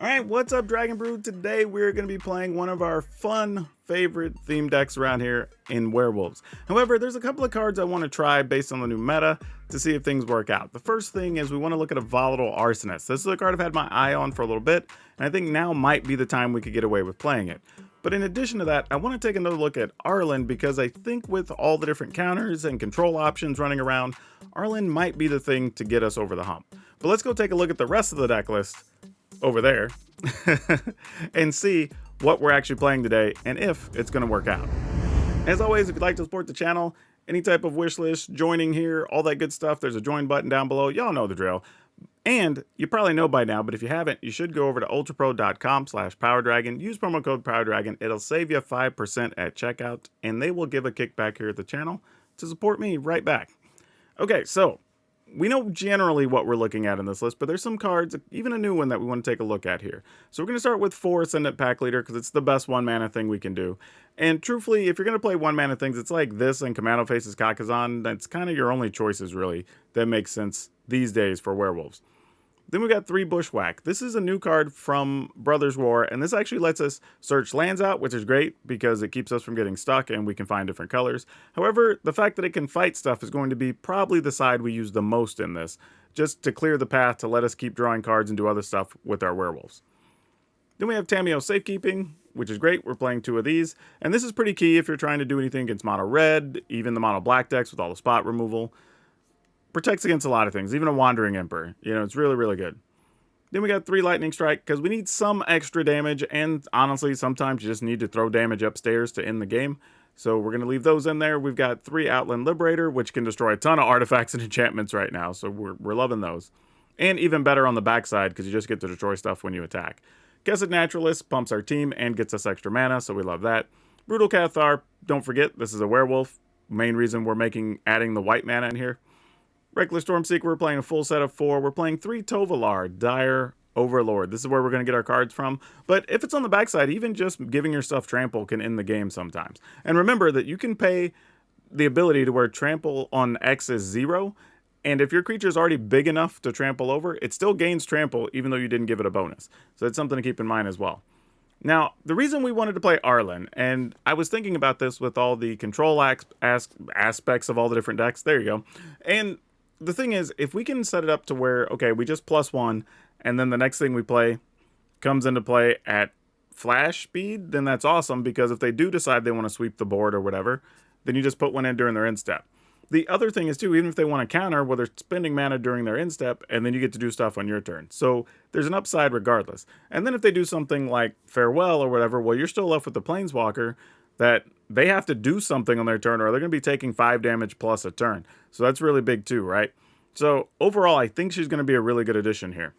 Alright, what's up, Dragon Brood? Today we're going to be playing one of our fun favorite theme decks around here in Werewolves. However, there's a couple of cards I want to try based on the new meta to see if things work out. The first thing is we want to look at a Volatile Arsonist. This is a card I've had my eye on for a little bit, and I think now might be the time we could get away with playing it. But in addition to that, I want to take another look at Arlinn because I think with all the different counters and control options running around, Arlinn might be the thing to get us over the hump. But let's go take a look at the rest of the deck list over there and see what we're actually playing today and if it's going to work out. As always, if you'd like to support the channel, any type of wish list, joining here, all that good stuff, there's a join button down below. Y'all know the drill. And you probably know by now, but if you haven't, you should go over to ultrapro.com/PowrDragn. Use promo code PowrDragn. It'll save you 5% at checkout, and they will give a kickback here at the channel to support me right back. Okay, so we know generally what we're looking at in this list, but there's some cards, even a new one, that we want to take a look at here. So we're going to start with 4 Ascendant Pack Leader because it's the best 1-mana thing we can do. And truthfully, if you're going to play 1-mana things, it's like this and Commando Faces Kakazan. That's kind of your only choices, really, that make sense these days for Werewolves. Then we got 3 Bushwhack. This is a new card from Brothers War, and this actually lets us search lands out, which is great because it keeps us from getting stuck and we can find different colors. However, the fact that it can fight stuff is going to be probably the side we use the most in this, just to clear the path to let us keep drawing cards and do other stuff with our werewolves. Then we have Tamiyo Safekeeping, which is great. We're playing 2 of these, and this is pretty key if you're trying to do anything against mono red, even the mono black decks with all the spot removal. Protects against a lot of things, even a Wandering Emperor. You know, it's really, really good. Then we got 3 Lightning Strike, because we need some extra damage, and honestly, sometimes you just need to throw damage upstairs to end the game. So we're going to leave those in there. We've got 3 Outland Liberator, which can destroy a ton of artifacts and enchantments right now, so we're loving those. And even better on the backside, because you just get to destroy stuff when you attack. Kesed Naturalist pumps our team and gets us extra mana, so we love that. Brutal Cathar, don't forget, this is a werewolf. Main reason we're adding the white mana in here. Reckless Stormseeker, we're playing a full set of 4. We're playing 3 Tovolar, Dire Overlord. This is where we're going to get our cards from. But if it's on the backside, even just giving your stuff trample can end the game sometimes. And remember that you can pay the ability to where trample on X is 0. And if your creature is already big enough to trample over, it still gains trample even though you didn't give it a bonus. So that's something to keep in mind as well. Now, the reason we wanted to play Arlinn, and I was thinking about this with all the control aspects of all the different decks. There you go. And the thing is, if we can set it up to where, okay, we just +1, and then the next thing we play comes into play at flash speed, then that's awesome, because if they do decide they want to sweep the board or whatever, then you just put one in during their end step. The other thing is, too, even if they want to counter, well, they're spending mana during their end step, and then you get to do stuff on your turn. So there's an upside regardless. And then if they do something like Farewell or whatever, well, you're still left with the Planeswalker that they have to do something on their turn, or they're going to be taking 5 damage plus a turn. So that's really big too, right? So overall, I think she's going to be a really good addition here.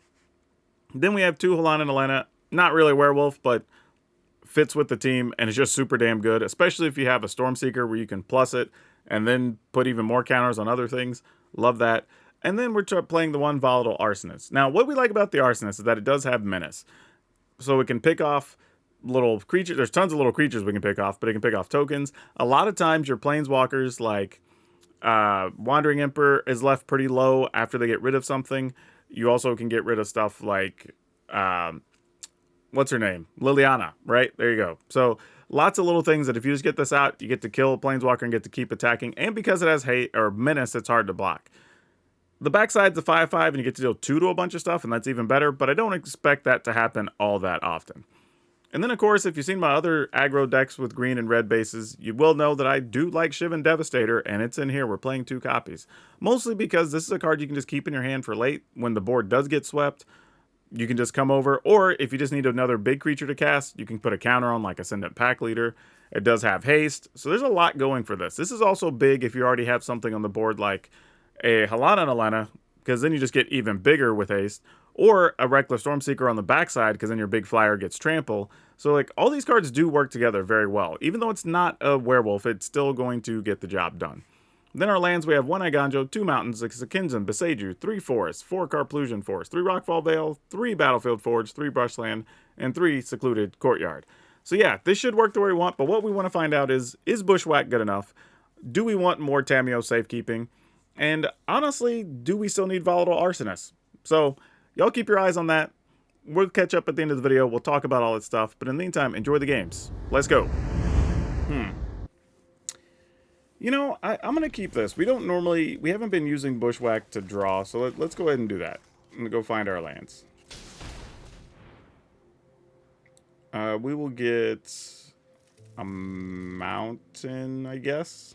Then we have 2 Halan and Elena. Not really werewolf, but fits with the team, and it's just super damn good, especially if you have a Stormseeker where you can plus it and then put even more counters on other things. Love that. And then we're playing the 1 Volatile Arsonist. Now, what we like about the Arsonist is that it does have Menace. So it can pick off little creatures. There's tons of little creatures we can pick off, but it can pick off tokens. A lot of times your planeswalkers, like Wandering Emperor, is left pretty low after they get rid of something. You also can get rid of stuff like what's her name, Liliana, right? There you go. So lots of little things that if you just get this out, you get to kill a planeswalker and get to keep attacking. And because it has hate or menace, it's hard to block. The backside's a 5/5, and you get to deal 2 to a bunch of stuff, and that's even better, but I don't expect that to happen all that often. And then, of course, if you've seen my other aggro decks with green and red bases, you will know that I do like Shivan Devastator, and it's in here. We're playing 2 copies. Mostly because this is a card you can just keep in your hand for late. When the board does get swept, you can just come over. Or if you just need another big creature to cast, you can put a counter on like Ascendant Pack Leader. It does have haste. So there's a lot going for this. This is also big if you already have something on the board like a Halan and Elena, because then you just get even bigger with haste. Or a Reckless Stormseeker on the backside, because then your big flyer gets trample. So, like, all these cards do work together very well. Even though it's not a werewolf, it's still going to get the job done. Then our lands, we have 1 Iganjo, 2 Mountains, 6 Akinzan, Beseiju, 3 Forests, 4 Carplusian Forest, 3 Rockfall Vale, 3 Battlefield Forge, 3 Brushland, and 3 Secluded Courtyard. So yeah, this should work the way we want, but what we want to find out is Bushwhack good enough? Do we want more Tamiyo Safekeeping? And honestly, do we still need Volatile Arsonist? So y'all keep your eyes on that. we'll catch up at the end of the video. We'll talk about all that stuff. But in the meantime, enjoy the games. Let's go. You know, I'm going to keep this. We haven't been using Bushwhack to draw, so let's go ahead and do that. I'm going to go find our lands. We will get a mountain, I guess.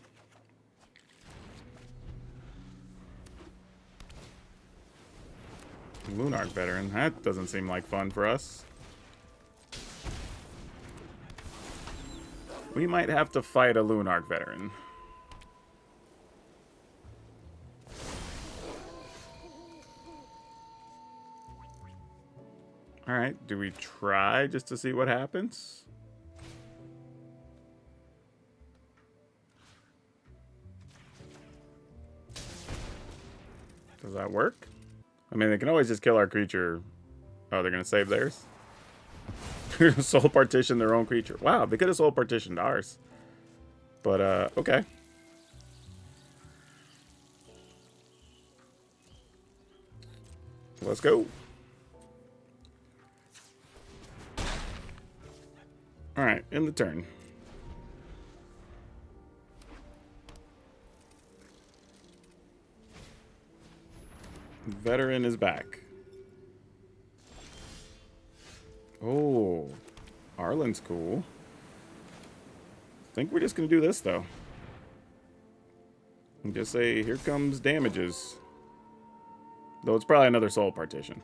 Lunarch Veteran. That doesn't seem like fun for us. We might have to fight a Lunarch Veteran. Alright, do we try just to see what happens? Does that work? I mean, they can always just kill our creature. Oh, they're going to save theirs? Soul partition their own creature. Wow, they could have soul partitioned ours. But, okay. Let's go. Alright, in the turn. Veteran is back. Oh, Arlen's cool. I think we're just going to do this, though. And just say, here comes damages. Though it's probably another soul partition.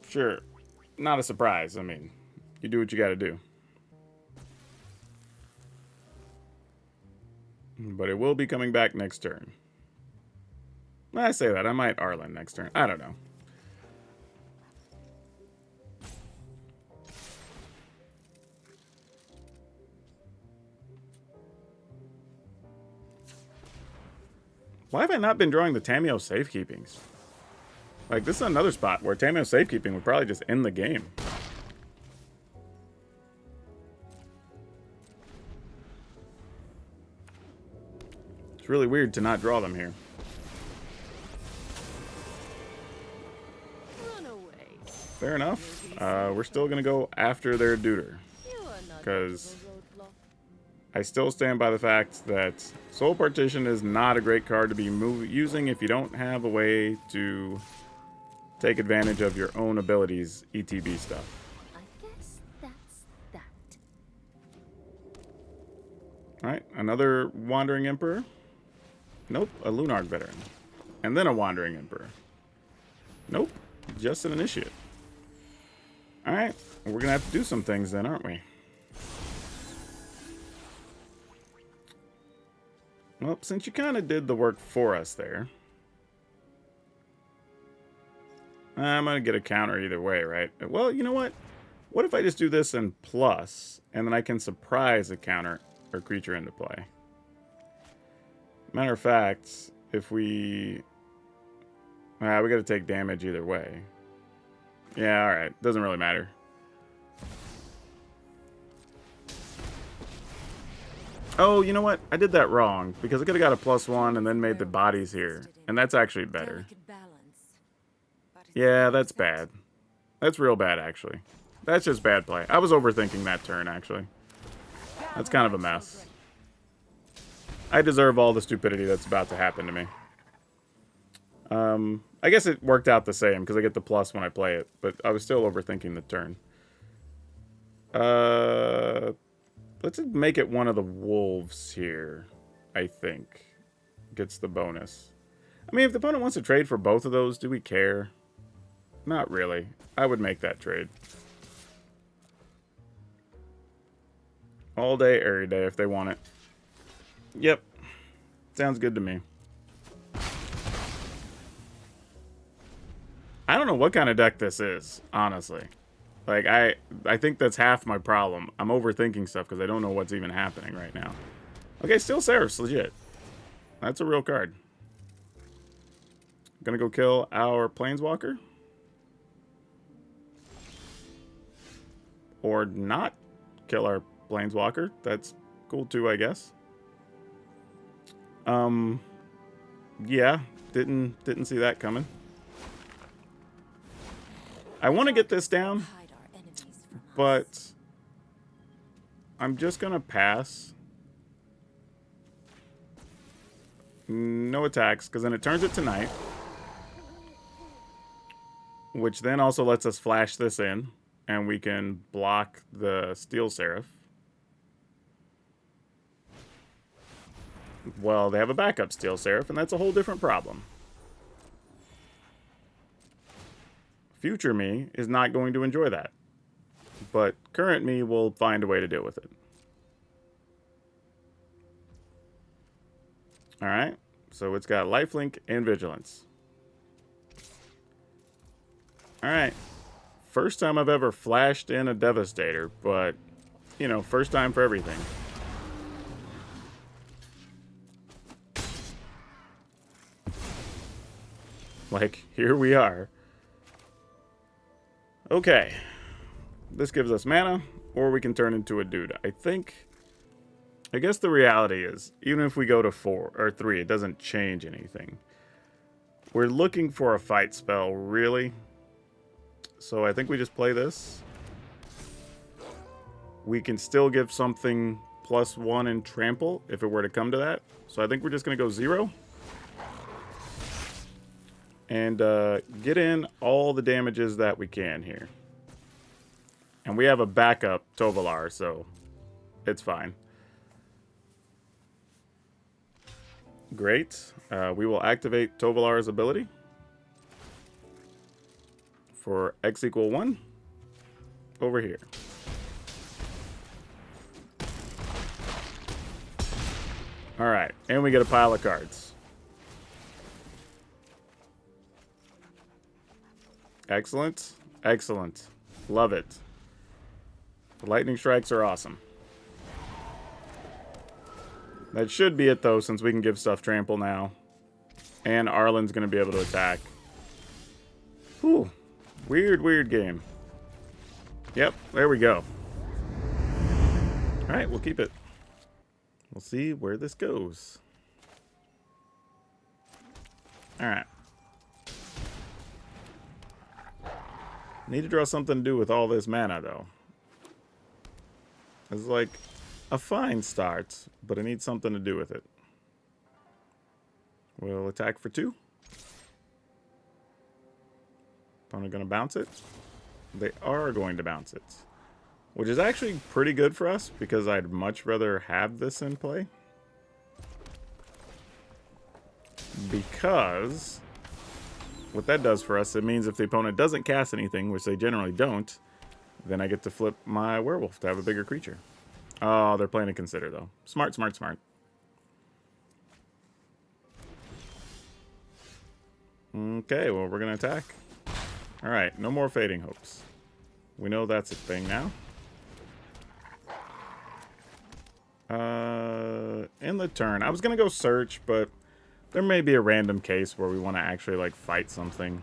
Sure. Not a surprise. I mean, you do what you got to do. But it will be coming back next turn. I say that. I might Arlen next turn. I don't know. Why have I not been drawing the Tameo safekeepings? Like, this is another spot where Tameo safekeeping would probably just end the game. It's really weird to not draw them here. Fair enough. We're still going to go after their Deuter. Because I still stand by the fact that Soul Partition is not a great card to be using if you don't have a way to take advantage of your own abilities, ETB stuff. I guess that's that. Alright, another Wandering Emperor. Nope, a Lunarch Veteran. And then a Wandering Emperor. Nope, just an Initiate. Alright, we're going to have to do some things then, aren't we? Well, since you kind of did the work for us there, I'm going to get a counter either way, right? Well, you know what? What if I just do this in plus, and then I can surprise a counter or creature into play? Matter of fact, if we got to take damage either way. Yeah, alright. Doesn't really matter. Oh, you know what? I did that wrong, because I could have got a +1 and then made the bodies here. And that's actually better. Yeah, that's bad. That's real bad, actually. That's just bad play. I was overthinking that turn, actually. That's kind of a mess. I deserve all the stupidity that's about to happen to me. I guess it worked out the same, because I get the plus when I play it. But I was still overthinking the turn. Let's make it one of the wolves here, I think. Gets the bonus. I mean, if the opponent wants to trade for both of those, do we care? Not really. I would make that trade. All day, every day, if they want it. Yep. Sounds good to me. I don't know what kind of deck this is, honestly. Like, I think that's half my problem. I'm overthinking stuff because I don't know what's even happening right now. Okay, still Seraph's legit. That's a real card. Gonna go kill our Planeswalker. Or not kill our Planeswalker. That's cool too, I guess. Yeah, didn't see that coming. I want to get this down, but I'm just going to pass. No attacks, because then it turns it to night. Which then also lets us flash this in, and we can block the Steel Seraph. Well, they have a backup Steel Seraph, and that's a whole different problem. Future me is not going to enjoy that. But current me will find a way to deal with it. Alright, so it's got lifelink and vigilance. Alright, first time I've ever flashed in a Devastator, but, you know, first time for everything. Like, here we are. Okay. This gives us mana, or we can turn into a dude. I guess the reality is, even if we go to 4 or 3, it doesn't change anything. We're looking for a fight spell, really. So I think we just play this. We can still give something +1 in trample if it were to come to that. So I think we're just going to go 0. And get in all the damages that we can here. And we have a backup Tovolar, so it's fine. Great. We will activate Tovolar's ability for X = 1 over here. Alright, and we get a pile of cards. Excellent. Excellent. Love it. The lightning strikes are awesome. That should be it, though, since we can give stuff trample now. And Arlen's going to be able to attack. Whew. Weird, weird game. Yep, there we go. Alright, we'll keep it. We'll see where this goes. Alright. Need to draw something to do with all this mana, though. It's like a fine start, but I need something to do with it. We'll attack for 2. Opponent going to bounce it. They are going to bounce it. Which is actually pretty good for us, because I'd much rather have this in play. Because what that does for us, it means if the opponent doesn't cast anything, which they generally don't, then I get to flip my werewolf to have a bigger creature. Oh, they're playing a Consider, though. Smart, smart, smart. Okay, well, we're going to attack. Alright, no more Fading Hopes. We know that's a thing now. In the turn, I was going to go search, but there may be a random case where we want to actually, like, fight something.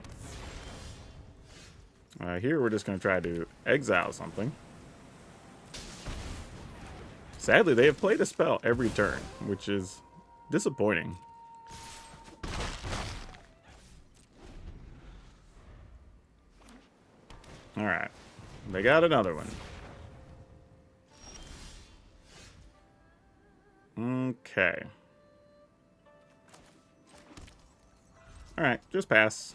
Here, we're just going to try to exile something. Sadly, they have played a spell every turn, which is disappointing. Alright. They got another one. Okay. Alright, just pass.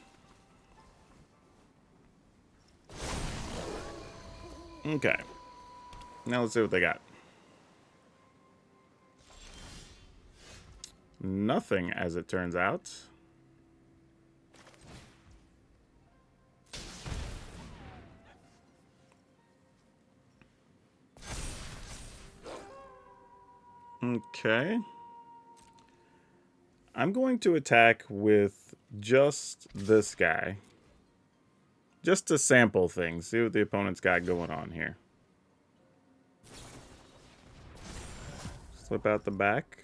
Okay. Now let's see what they got. Nothing, as it turns out. Okay. I'm going to attack with just this guy. Just to sample things. See what the opponent's got going on here. Slip out the back.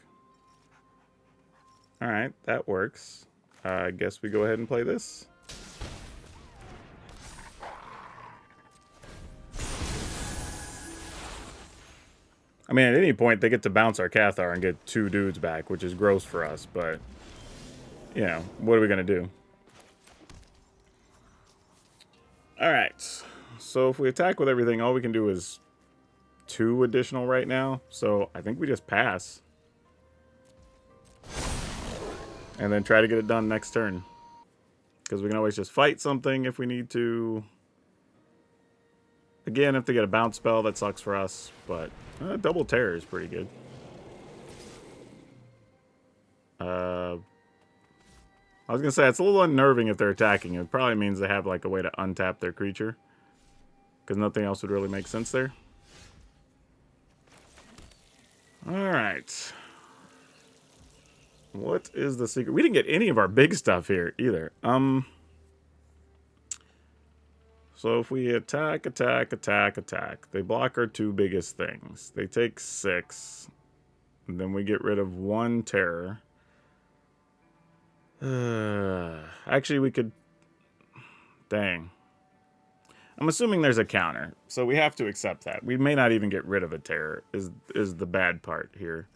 Alright, that works. I guess we go ahead and play this. I mean, at any point, they get to bounce our Cathar and get 2 dudes back, which is gross for us, but, you know, what are we going to do? Alright. So if we attack with everything, all we can do is 2 additional right now. So I think we just pass. And then try to get it done next turn. Because we can always just fight something if we need to. Again, if they get a bounce spell, that sucks for us. But double terror is pretty good. I was going to say, it's a little unnerving if they're attacking. It probably means they have like a way to untap their creature. Because nothing else would really make sense there. Alright. What is the secret? We didn't get any of our big stuff here either. So if we attack, they block our 2 biggest things. They take 6. And then we get rid of 1 terror. Actually, we could... Dang. I'm assuming there's a counter, so we have to accept that. We may not even get rid of a terror, is the bad part here.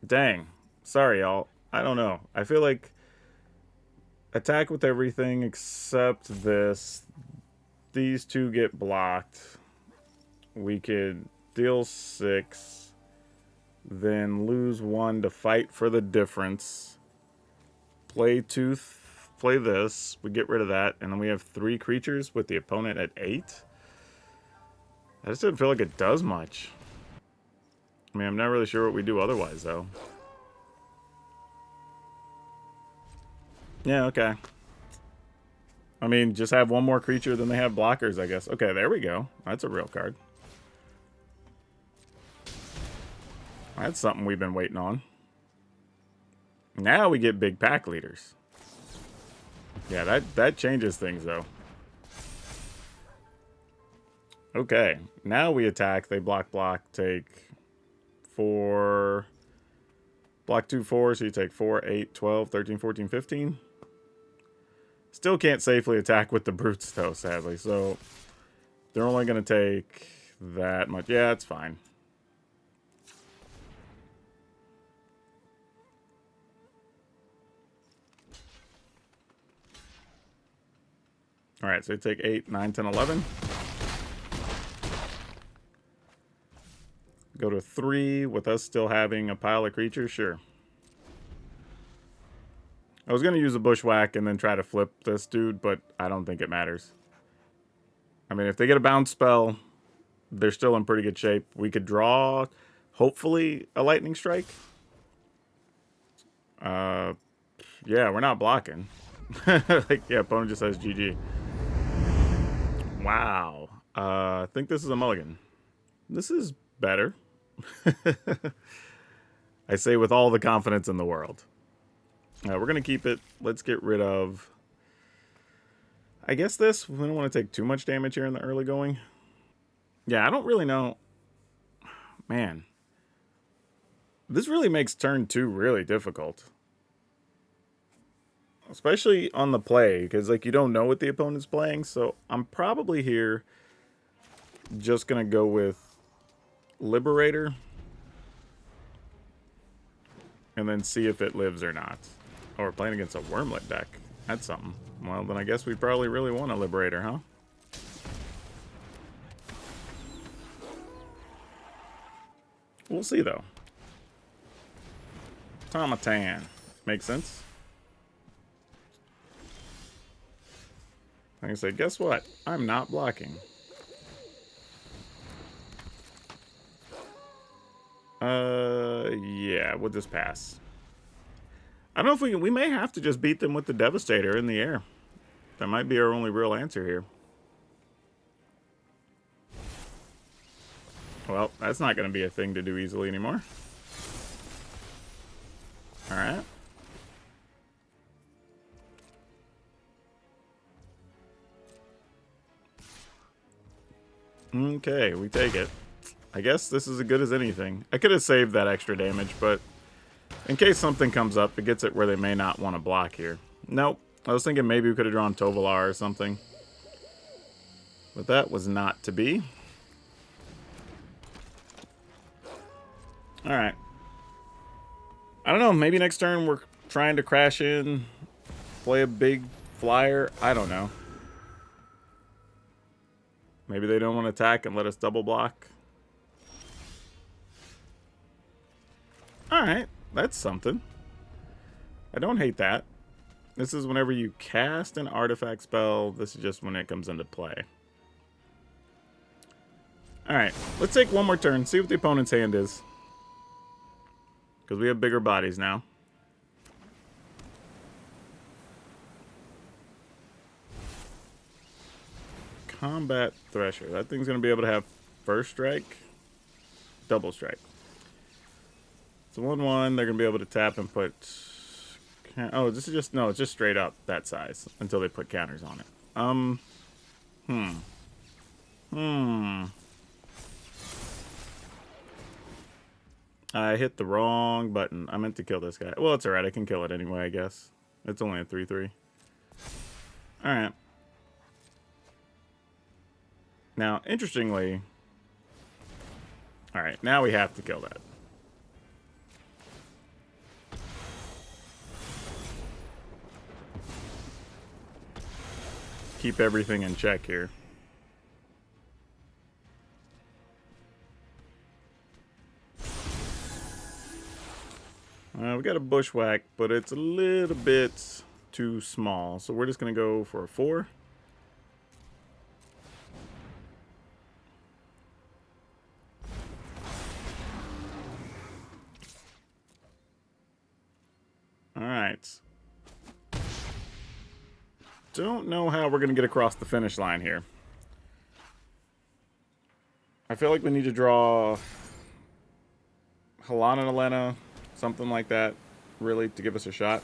Dang. Sorry, y'all. I don't know. I feel like attack with everything except this. These 2 get blocked. We could deal 6. Then lose 1 to fight for the difference. Play 2. Play this. We get rid of that. And then we have 3 creatures with the opponent at 8. I just didn't feel like it does much. I mean, I'm not really sure what we do otherwise, though. Yeah, okay. I mean, just have 1 more creature than they have blockers, I guess. Okay, there we go. That's a real card. That's something we've been waiting on. Now we get big pack leaders. Yeah, that changes things, though. Okay, now we attack. They block, take 4. Block 2, 4, so you take 4, 8, 12, 13, 14, 15. Still can't safely attack with the brutes, though, sadly. So they're only going to take that much. Yeah, it's fine. All right, so you take 8, 9, 10, 11. Go to 3 with us still having a pile of creatures? Sure. I was going to use a bushwhack and then try to flip this dude, but I don't think it matters. I mean, if they get a bounce spell, they're still in pretty good shape. We could draw, hopefully, a lightning strike. Yeah, we're not blocking. Like, yeah, opponent just says GG. Wow. I think this is a mulligan. This is better. I say with all the confidence in the world. We're going to keep it. Let's get rid of... I guess this. We don't want to take too much damage here in the early going. Yeah, I don't really know. Man. This really makes turn 2 really difficult. Especially on the play, because like you don't know what the opponent's playing. So I'm probably here just going to go with Liberator. And then see if it lives or not. Oh, we're playing against a Wormlet deck. That's something. Well, then I guess we probably really want a Liberator, huh? We'll see, though. Tomatan. Makes sense. I can say, guess what? I'm not blocking. Yeah, we'll just pass. I don't know if we can, we may have to just beat them with the Devastator in the air. That might be our only real answer here. Well, that's not going to be a thing to do easily anymore. Alright. Okay, we take it. I guess this is as good as anything. I could have saved that extra damage, but in case something comes up, it gets it where they may not want to block here. Nope. I was thinking maybe we could have drawn Tovolar or something. But that was not to be. Alright. I don't know. Maybe next turn we're trying to crash in, play a big flyer. I don't know. Maybe they don't want to attack and let us double block. Alright, that's something. I don't hate that. This is whenever you cast an artifact spell. This is just when it comes into play. Alright, let's take one more turn, see what the opponent's hand is. Because we have bigger bodies now. Combat Thresher. That thing's going to be able to have first strike, double strike. It's a 1/1. They're going to be able to tap and put... Oh, this is just... No, it's just straight up that size until they put counters on it. I hit the wrong button. I meant to kill this guy. Well, it's alright. I can kill it anyway, I guess. It's only a 3/3. Alright. Now, interestingly... Alright, now we have to kill that. Keep everything in check here. We got a bushwhack, but it's a little bit too small. So we're just going to go for a 4. Alright. Don't know how we're going to get across the finish line here. I feel like we need to draw Halana and Elena, something like that, really, to give us a shot.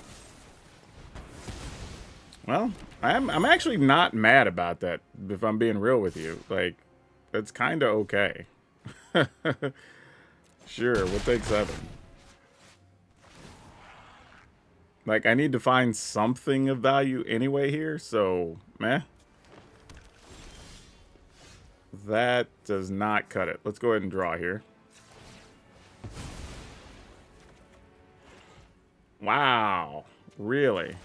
Well, I'm actually not mad about that, if I'm being real with you. Like, it's kind of okay. Sure, we'll take 7. Like, I need to find something of value anyway here, so, meh. That does not cut it. Let's go ahead and draw here. Wow. Really?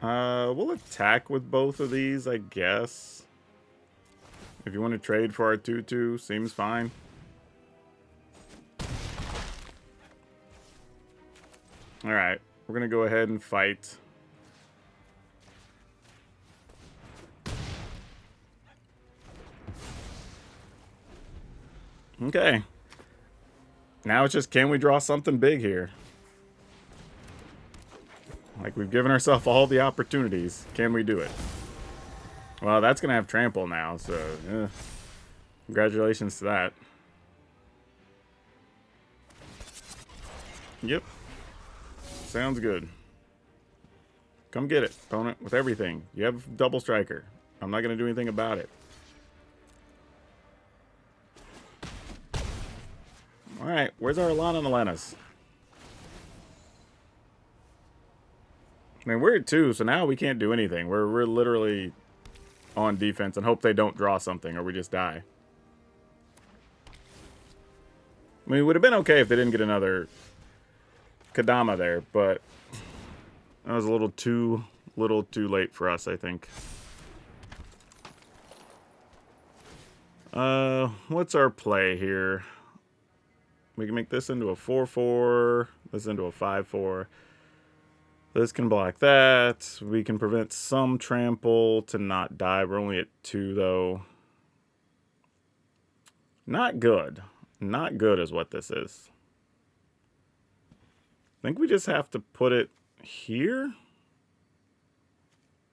We'll attack with both of these, I guess. If you want to trade for our 2/2, seems fine. Alright, we're going to go ahead and fight. Okay. Now it's just, can we draw something big here? Like, we've given ourselves all the opportunities. Can we do it? Well, that's going to have trample now, so congratulations to that. Yep. Sounds good. Come get it, opponent, with everything. You have double striker. I'm not going to do anything about it. Alright, where's our Alana and Elena's? I mean, we're at 2, so now we can't do anything. We're literally on defense and hope they don't draw something or we just die. I mean, it would have been okay if they didn't get another Kadama there, but that was a little too late for us, I think. What's our play here? We can make this into a 4/4, this into a 5/4. This can block that. We can prevent some trample to not die. We're only at 2, though. Not good. Not good is what this is. I think we just have to put it here.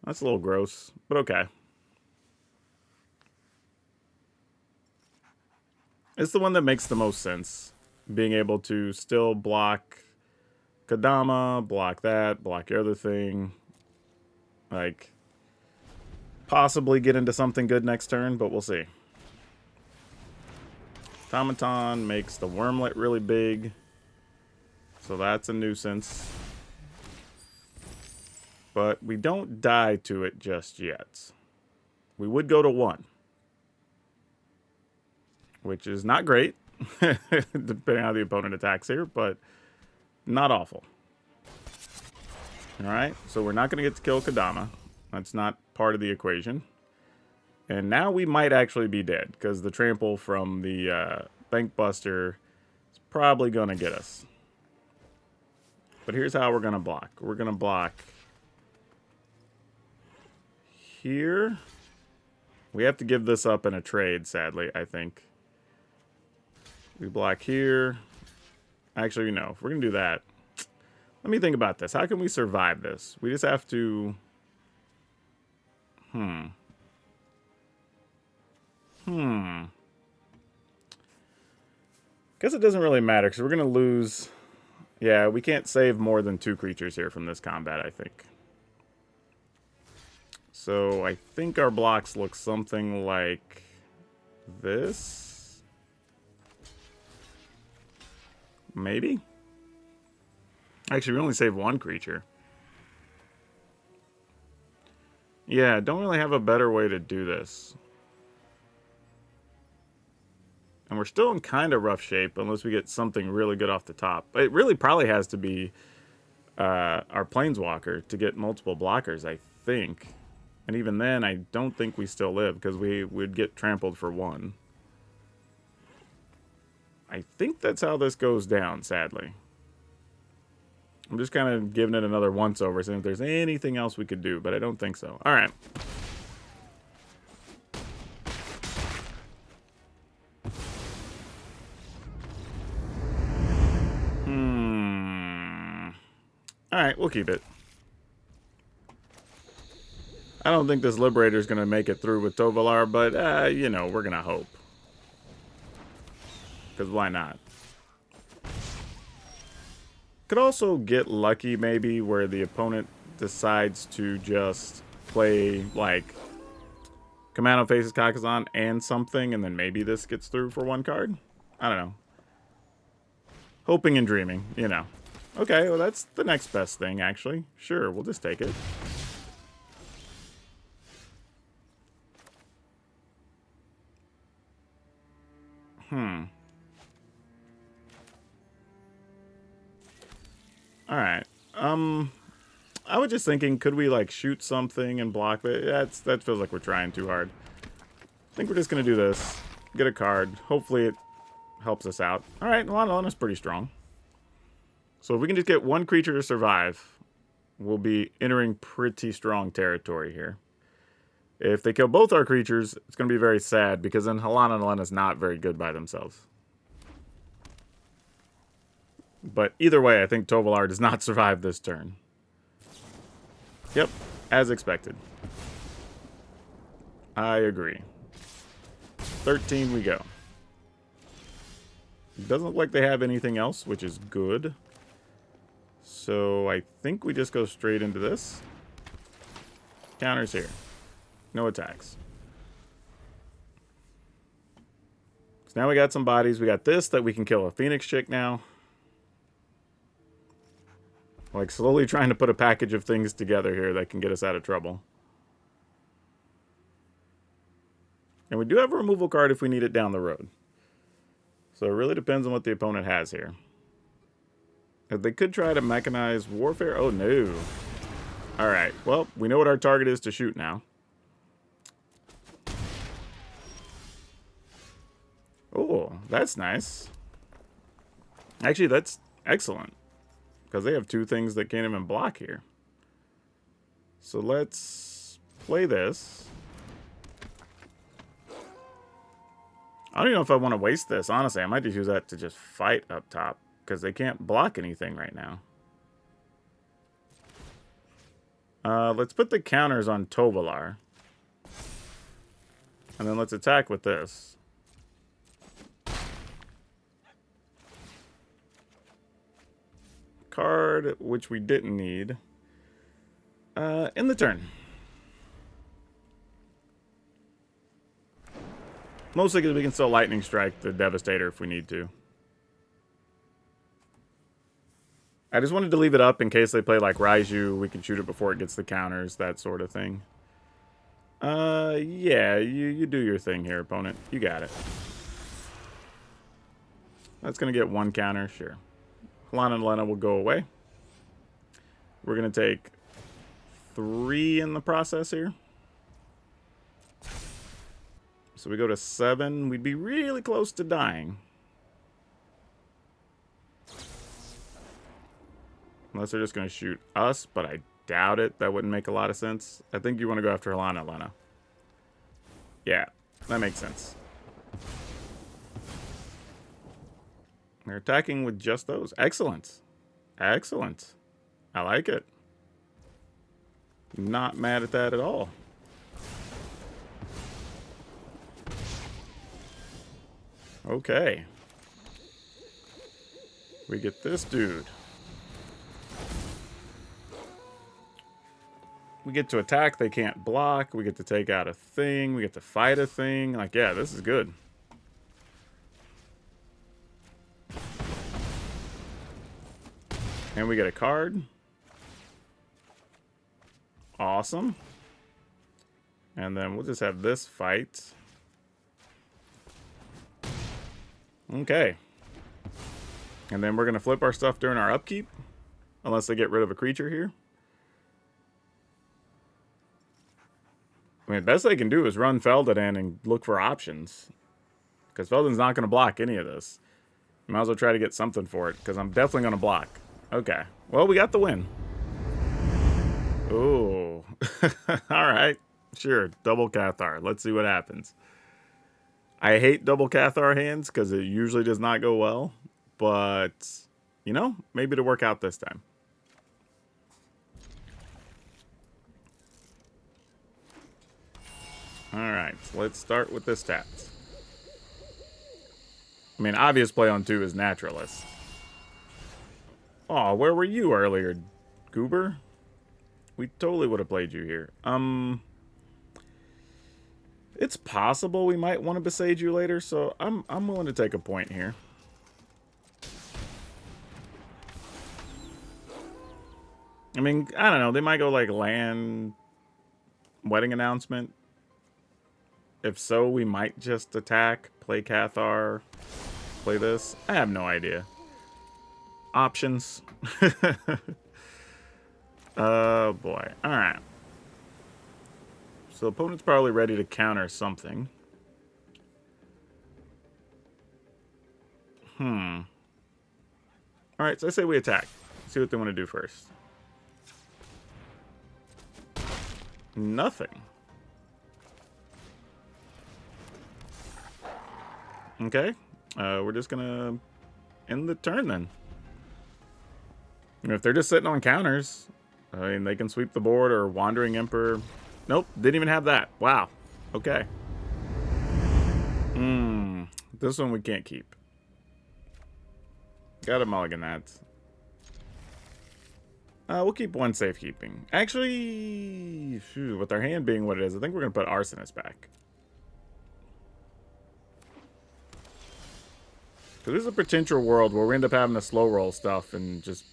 That's a little gross, but okay. It's the one that makes the most sense. Being able to still block Kadama, block that, block your other thing. Like, possibly get into something good next turn, but we'll see. Automaton makes the Wormlet really big. So that's a nuisance. But we don't die to it just yet. We would go to 1. Which is not great. depending on how the opponent attacks here, but not awful. Alright, so we're not going to get to kill Kodama. That's not part of the equation. And now we might actually be dead, because the trample from the Bank Buster is probably going to get us. But here's how we're going to block. We're going to block here. We have to give this up in a trade, sadly, I think. We block here. Actually, no. If we're going to do that, let me think about this. How can we survive this? We just have to... Guess it doesn't really matter, because we're going to lose... Yeah, we can't save more than 2 creatures here from this combat, I think. So I think our blocks look something like this. Maybe? Actually, we only save 1 creature. Yeah, don't really have a better way to do this. And we're still in kind of rough shape unless we get something really good off the top. It really probably has to be our Planeswalker to get multiple blockers, I think. And even then, I don't think we still live because we would get trampled for 1. I think that's how this goes down, sadly. I'm just kind of giving it another once-over, seeing if there's anything else we could do, but I don't think so. All right. All right, we'll keep it. I don't think this Liberator's going to make it through with Tovolar, but, you know, we're going to hope. Because why not? Could also get lucky, maybe, where the opponent decides to just play, like, Commando faces Kakazan and something, and then maybe this gets through for 1 card? I don't know. Hoping and dreaming, you know. Okay, well, that's the next best thing, actually. Sure, we'll just take it. Alright. I was just thinking, could we, like, shoot something and block it? That feels like we're trying too hard. I think we're just going to do this. Get a card. Hopefully it helps us out. Alright, Lana's pretty strong. So if we can just get 1 creature to survive, we'll be entering pretty strong territory here. If they kill both our creatures, it's going to be very sad, because then Halana and Alana's not very good by themselves. But either way, I think Tovolar does not survive this turn. Yep, as expected. I agree. 13 we go. Doesn't look like they have anything else, which is good. So I think we just go straight into this. Counters here. No attacks. So now we got some bodies. We got this that we can kill a Phoenix chick now. Like, slowly trying to put a package of things together here that can get us out of trouble. And we do have a removal card if we need it down the road. So it really depends on what the opponent has here. If they could try to mechanize warfare. Oh, no. Alright, well, we know what our target is to shoot now. Oh, that's nice. Actually, that's excellent. Because they have 2 things that can't even block here. So let's play this. I don't even know if I want to waste this. Honestly, I might just use that to just fight up top. Because they can't block anything right now. Let's put the counters on Tovolar. And then let's attack with this. Card, which we didn't need. In the turn. Mostly because we can still Lightning Strike the Devastator if we need to. I just wanted to leave it up in case they play like Raiju. We can shoot it before it gets the counters, that sort of thing. Yeah, you do your thing here, opponent. You got it. That's going to get 1 counter, sure. Lana and Lena will go away. We're going to take 3 in the process here. So we go to 7. We'd be really close to dying. Unless they're just going to shoot us, but I doubt it. That wouldn't make a lot of sense. I think you want to go after Lana, Lena. Yeah, that makes sense. They're attacking with just those. Excellent. Excellent. I like it. Not mad at that at all. Okay. We get this dude. We get to attack, they can't block. We get to take out a thing. We get to fight a thing. Like, yeah, this is good. And we get a card. Awesome. And then we'll just have this fight. Okay. And then we're going to flip our stuff during our upkeep. Unless they get rid of a creature here. I mean, the best they can do is run Feldon in and look for options. Because Feldon's not going to block any of this. Might as well try to get something for it. Because I'm definitely going to block. Okay. Well, we got the win. Ooh. Alright. Sure. Double Cathar. Let's see what happens. I hate double Cathar hands because it usually does not go well. But, you know, maybe it'll work out this time. Alright, so let's start with the stats. I mean, obvious play on 2 is Naturalist. Aw, where were you earlier, Goober? We totally would have played you here. It's possible we might want to Besage you later, so I'm willing to take a point here. I mean, I don't know, they might go like land wedding announcement. If so, we might just attack, play Cathar, play this. I have no idea. Options. Oh, boy. Alright. So, opponent's probably ready to counter something. Alright, so I say we attack. See what they want to do first. Nothing. Okay, we're just gonna end the turn then. And if they're just sitting on counters, I mean, they can sweep the board or Wandering Emperor. Nope, didn't even have that. Wow. Okay. This one we can't keep. Gotta mulligan that. We'll keep 1 safekeeping. Actually, with our hand being what it is, I think we're gonna put Arsonist back. So there's a potential world where we end up having to slow roll stuff and just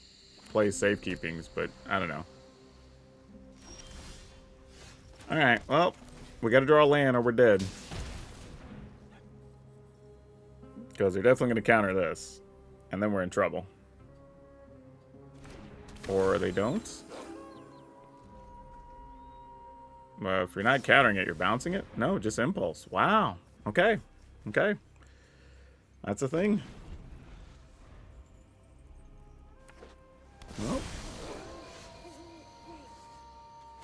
play safekeepings, but I don't know. Alright, well, we gotta draw land or we're dead. Because they're definitely gonna counter this. And then we're in trouble. Or they don't. Well, if you're not countering it, you're bouncing it? No, just impulse. Wow. Okay. Okay. That's a thing. Well.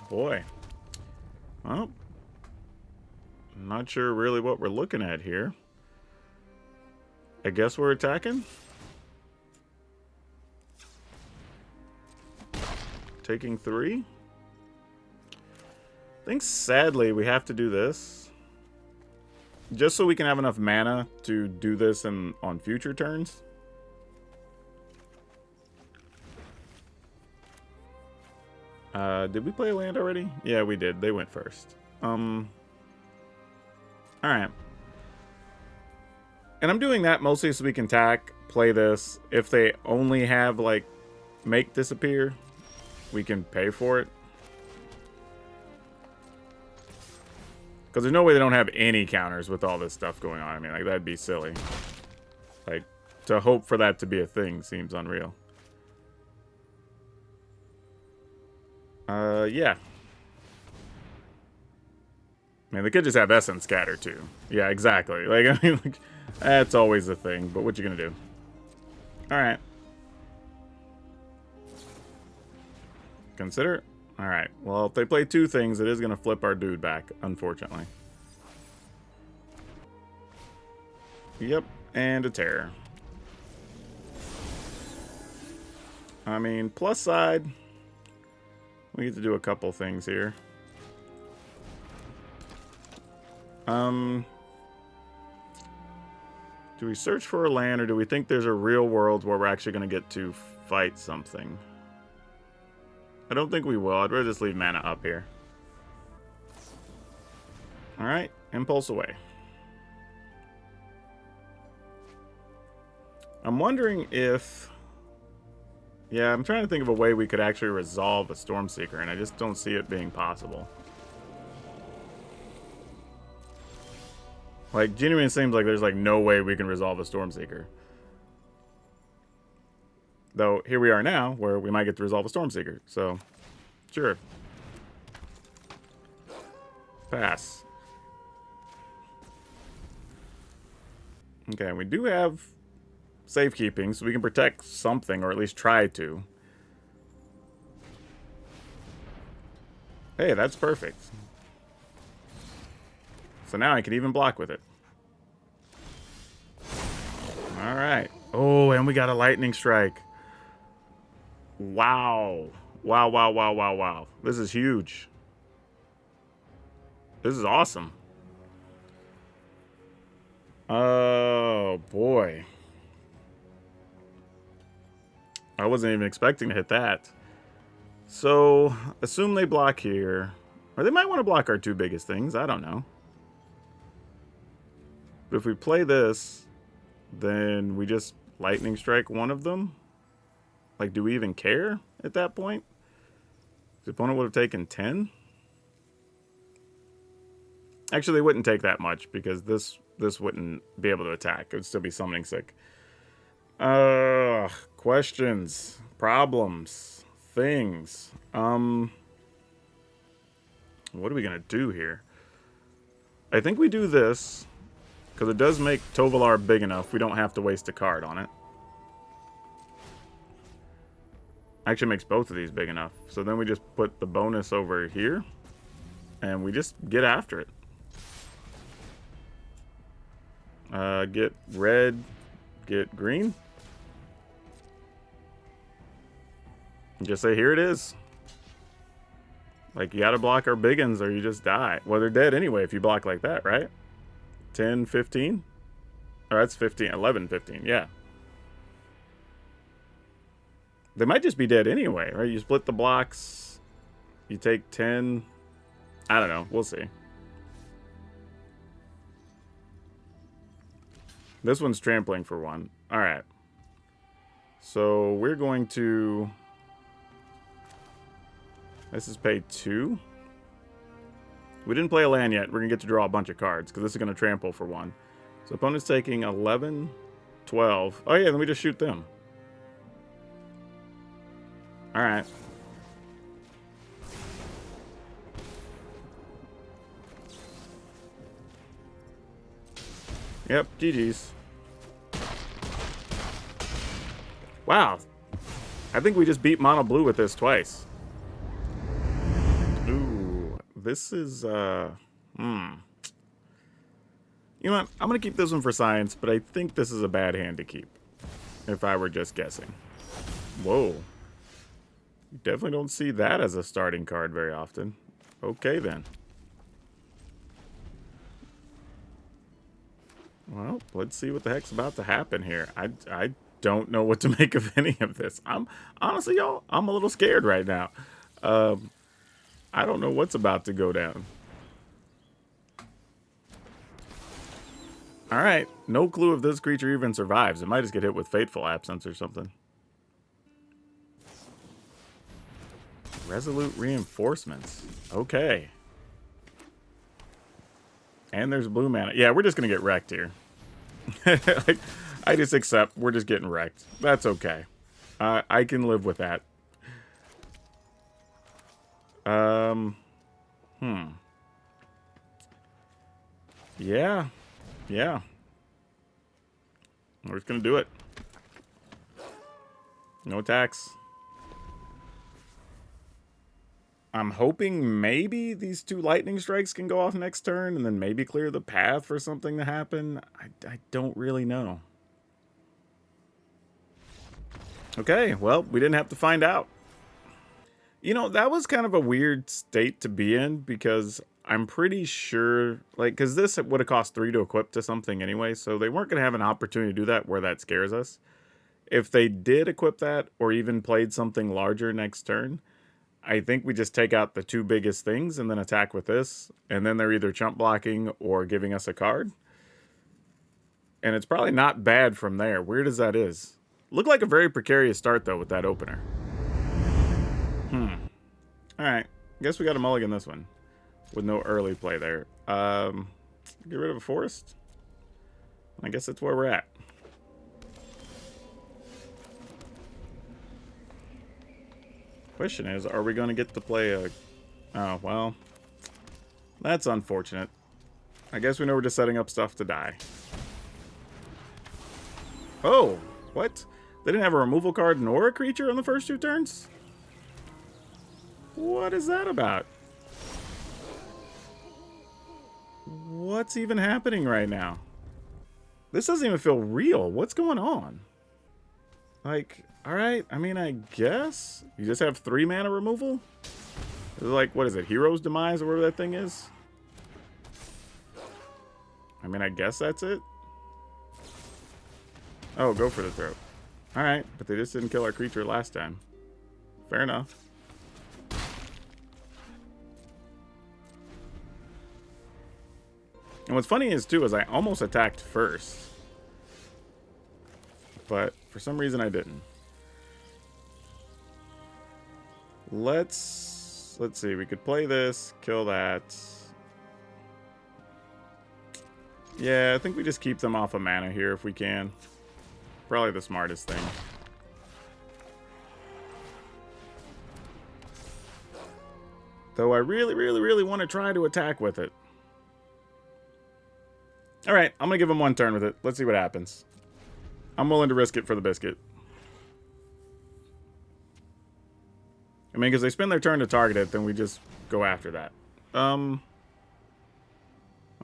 Boy. Well. I'm not sure really what we're looking at here. I guess we're attacking. Taking 3. I think sadly we have to do this. Just so we can have enough mana to do this on future turns. Did we play a land already? Yeah, we did. They went first. Alright. And I'm doing that mostly so we can attack, play this. If they only have, like, make disappear, we can pay for it. Because there's no way they don't have any counters with all this stuff going on. I mean, like, that'd be silly. Like, to hope for that to be a thing seems unreal. Yeah. Man, they could just have Essence Scatter, too. Yeah, exactly. Like, I mean, like, that's always the thing, but what you gonna do? Alright. Consider? Alright. Well, if they play two things, it is gonna flip our dude back, unfortunately. Yep, and a Terror. I mean, plus side, we get to do a couple things here. Do we search for a land, or do we think there's a real world where we're actually going to get to fight something? I don't think we will. I'd rather just leave mana up here. Alright, Impulse away. I'm wondering if... Yeah, I'm trying to think of a way we could actually resolve a Stormseeker, and I just don't see it being possible. Like, genuinely seems like there's, like, no way we can resolve a Stormseeker. Though, here we are now, where we might get to resolve a Stormseeker. So, sure. Pass. Okay, we do have safekeeping, so we can protect something, or at least try to. Hey, that's perfect. So now I can even block with it. Alright. Oh, and we got a Lightning Strike. Wow. Wow, wow, wow, wow, wow. This is huge. This is awesome. Oh, boy. I wasn't even expecting to hit that. So, assume they block here. Or they might want to block our two biggest things. I don't know. But if we play this, then we just Lightning Strike one of them? Like, do we even care at that point? The opponent would have taken 10? Actually, they wouldn't take that much, because this wouldn't be able to attack. It would still be summoning sick. Questions, problems, things. What are we gonna do here? I think we do this, because it does make Tovolar big enough. We don't have to waste a card on it. Actually makes both of these big enough. So then we just put the bonus over here, and we just get after it. Get red, get green. Just say, here it is. Like, you gotta block our big ones or you just die. Well, they're dead anyway if you block like that, right? 10, 15? Oh, that's 15, 11, 15, yeah. They might just be dead anyway, right? You split the blocks, you take 10. I don't know, we'll see. This one's trampling for 1. Alright. So, we're going to... This is pay 2. We didn't play a land yet. We're going to get to draw a bunch of cards, because this is going to trample for 1. So, opponent's taking 11, 12. Oh, yeah, then we just shoot them. Alright. Yep, GG's. Wow. I think we just beat Mono Blue with this twice. Ooh, this is, You know what? I'm going to keep this one for science, but I think this is a bad hand to keep. If I were just guessing. Whoa. You definitely don't see that as a starting card very often. Okay, then. Well, let's see what the heck's about to happen here. I don't know what to make of any of this. Honestly, y'all, I'm a little scared right now. I don't know what's about to go down. Alright, no clue if this creature even survives. It might just get hit with Fateful Absence or something. Resolute Reinforcements. Okay. And there's blue mana. Yeah, we're just going to get wrecked here. Like, I just accept. We're just getting wrecked. That's okay. I can live with that. Yeah. Yeah. We're just gonna do it. No attacks. I'm hoping maybe these 2 lightning strikes can go off next turn and then maybe clear the path for something to happen. I don't really know. Okay, well, we didn't have to find out. You know, that was kind of a weird state to be in because I'm pretty sure, like, because this would have cost 3 to equip to something anyway, so they weren't going to have an opportunity to do that where that scares us. If they did equip that or even played something larger next turn, I think we just take out the 2 biggest things and then attack with this, and then they're either chump blocking or giving us a card. And it's probably not bad from there, weird as that is. Looked like a very precarious start, though, with that opener. Alright, guess we got to mulligan this one. With no early play there. Get rid of a forest? I guess that's where we're at. Question is, are we going to get to play a... Oh, well. That's unfortunate. I guess we know we're just setting up stuff to die. Oh, what? They didn't have a removal card nor a creature on the first 2 turns? What is that about? What's even happening right now? This doesn't even feel real. What's going on? Like, alright, I mean, I guess you just have 3 mana removal? Is it like, what is it, Hero's Demise or whatever that thing is? I mean, I guess that's it. Oh, go for the throat. Alright, but they just didn't kill our creature last time. Fair enough. And what's funny is, too, is I almost attacked first. But for some reason I didn't. Let's see, we could play this, kill that. Yeah, I think we just keep them off of mana here if we can. Probably the smartest thing. Though I really, really, really want to try to attack with it. Alright, I'm going to give him 1 turn with it. Let's see what happens. I'm willing to risk it for the biscuit. I mean, because they spend their turn to target it, then we just go after that. A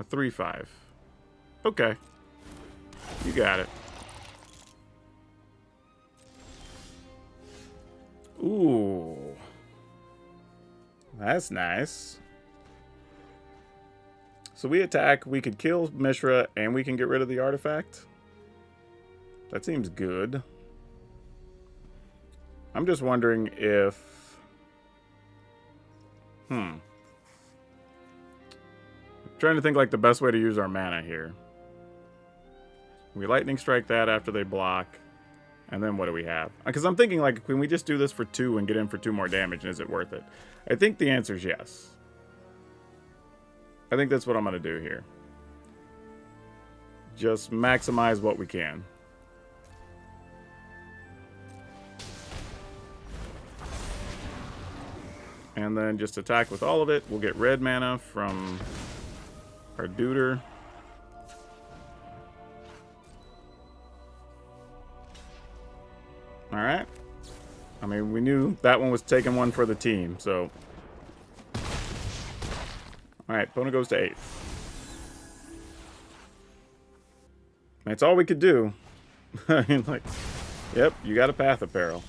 3/5. Okay. You got it. Ooh. That's nice. So we attack, we could kill Mishra, and we can get rid of the artifact. That seems good. I'm just wondering if... I'm trying to think like the best way to use our mana here. We lightning strike that after they block. And then what do we have? Because I'm thinking like, can we just do this for 2 and get in for 2 more damage, and is it worth it? I think the answer is yes. I think that's what I'm going to do here. Just maximize what we can. And then just attack with all of it. We'll get red mana from our Duder. Alright. I mean, we knew that one was taking one for the team, so... Alright, opponent goes to 8th. That's all we could do. I mean, like... Yep, you got a Path of Peril.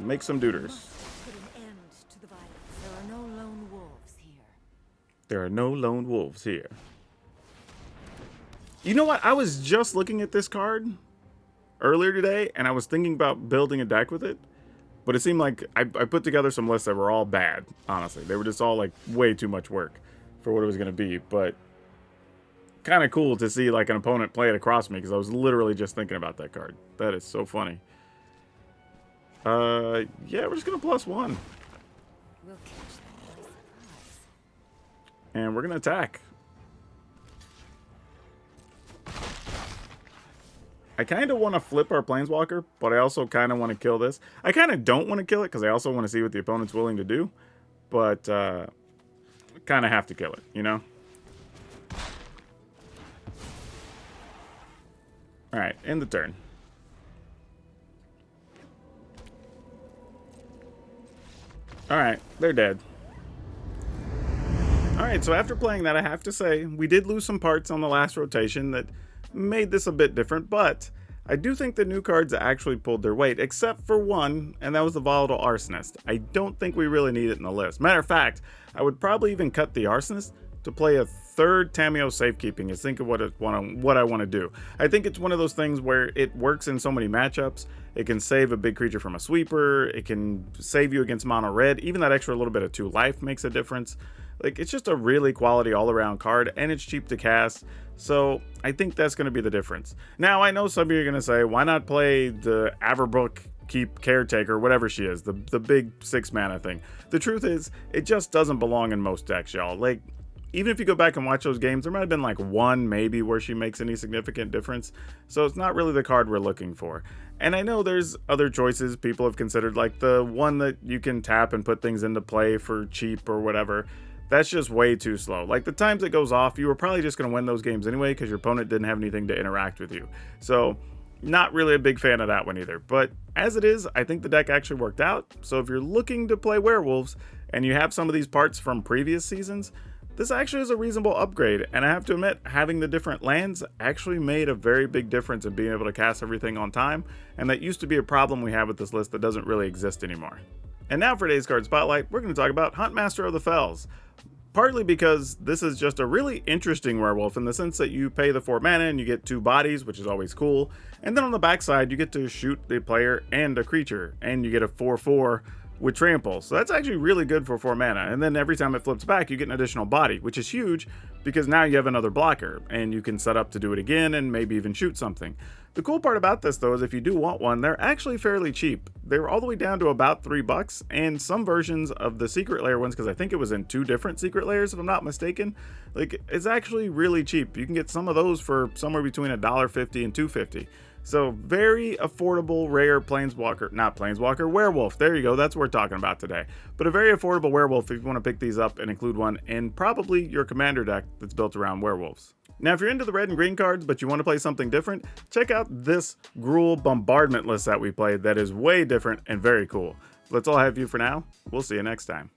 Make some Duders. There are no lone wolves here. There are no lone wolves here. You know what? I was just looking at this card earlier today, and I was thinking about building a deck with it. But it seemed like I put together some lists that were all bad, honestly. They were just all, like, way too much work for what it was going to be. But kind of cool to see, like, an opponent play it across me, because I was literally just thinking about that card. That is so funny. Yeah, we're just going to +1. We'll catch them by surprise. And we're going to attack. I kind of want to flip our Planeswalker, but I also kind of want to kill this. I kind of don't want to kill it because I also want to see what the opponent's willing to do. But kind of have to kill it, you know? Alright, end the turn. Alright, they're dead. Alright, so after playing that, I have to say, we did lose some parts on the last rotation that made this a bit different, but I do think the new cards actually pulled their weight, except for one, and that was the Volatile Arsonist. I don't think we really need it in the list. Matter of fact, I would probably even cut the Arsonist to play a third Tamiyo Safekeeping is think of what I want to do. I think it's one of those things where it works in so many matchups. It can save a big creature from a sweeper. It can save you against mono red. Even that extra little bit of 2 life makes a difference. Like, it's just a really quality all-around card, and it's cheap to cast, so I think that's going to be the difference. Now, I know some of you are going to say, why not play the Averbrook Keep Caretaker, whatever she is, the big 6-mana thing. The truth is, it just doesn't belong in most decks, y'all. Like, even if you go back and watch those games, there might have been like one maybe where she makes any significant difference, so it's not really the card we're looking for. And I know there's other choices people have considered, like the one that you can tap and put things into play for cheap or whatever. That's just way too slow. Like, the times it goes off, you were probably just going to win those games anyway because your opponent didn't have anything to interact with you. So, not really a big fan of that one either. But as it is, I think the deck actually worked out. So if you're looking to play Werewolves and you have some of these parts from previous seasons, this actually is a reasonable upgrade. And I have to admit, having the different lands actually made a very big difference in being able to cast everything on time. And that used to be a problem we have with this list that doesn't really exist anymore. And now for today's card spotlight, we're going to talk about Huntmaster of the Fells. Partly because this is just a really interesting werewolf in the sense that you pay the 4 mana and you get 2 bodies, which is always cool. And then on the backside, you get to shoot the player and a creature, and you get a 4/4 with trample. So that's actually really good for 4 mana. And then every time it flips back, you get an additional body, which is huge because now you have another blocker and you can set up to do it again and maybe even shoot something. The cool part about this, though, is if you do want one, they're actually fairly cheap. They're all the way down to about $3, and some versions of the secret layer ones, because I think it was in 2 different secret layers, if I'm not mistaken, like, it's actually really cheap. You can get some of those for somewhere between $1.50 and $2.50. So very affordable, rare werewolf. There you go, that's what we're talking about today. But a very affordable werewolf if you want to pick these up and include one in probably your commander deck that's built around werewolves. Now, if you're into the red and green cards, but you want to play something different, check out this Gruul Bombardment list that we played that is way different and very cool. That's all I have for you for now. We'll see you next time.